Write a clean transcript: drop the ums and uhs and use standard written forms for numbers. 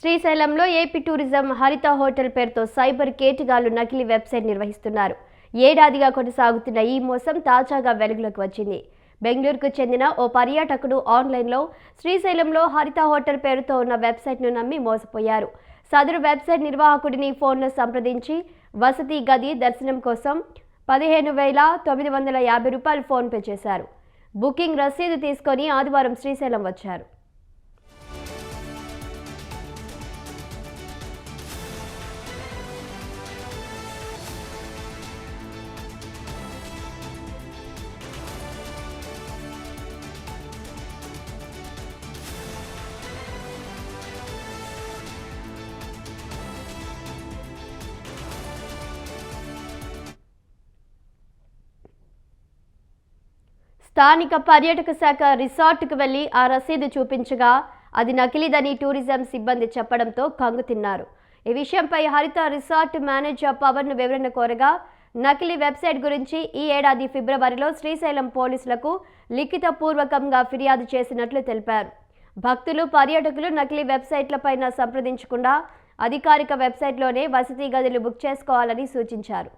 శ్రీశైలంలో AP tourism హరిత hotel పేరుతో సైబర్ కేటగాళ్లు నకిలీ వెబ్సైట్ నిర్వహిస్తున్నారు. ఏడాదిగా కొనసాగుతున్న ఈ మోసం తాజాగా వెలుగులోకి వచ్చింది. బెంగళూరుకు చెందిన ఓ పర్యాటకుడు ఆన్లైన్లో శ్రీశైలంలో హరిత హోటల్ పేరుతో ఉన్న వెబ్సైట్ను నమ్మి మోసపోయారు. సదరు వెబ్సైట్ నిర్వాహకుడిని ఫోన్లో సంప్రదించి వసతి గది దర్శనం కోసం 15,950 రూపాయలు ఫోన్పే చేశారు. బుకింగ్ రసీదు తీసుకొని ఆదివారం శ్రీశైలం వచ్చారు. స్థానిక పర్యాటక శాఖ రిసార్ట్కు వెళ్లి ఆ రసీదు చూపించగా అది నకిలీదని టూరిజం సిబ్బంది చెప్పడంతో కంగుతిన్నారు. ఈ విషయంపై హరిత రిసార్ట్ మేనేజర్ పవన్ను వివరణ కోరగా నకిలీ వెబ్సైట్ గురించి ఈ ఏడాది ఫిబ్రవరిలో శ్రీశైలం పోలీసులకు లిఖితపూర్వకంగా ఫిర్యాదు చేసినట్లు తెలిపారు. భక్తులు పర్యాటకులు నకిలీ వెబ్సైట్లపైన సంప్రదించకుండా అధికారిక వెబ్సైట్లోనే వసతి గదులు బుక్ చేసుకోవాలని సూచించారు.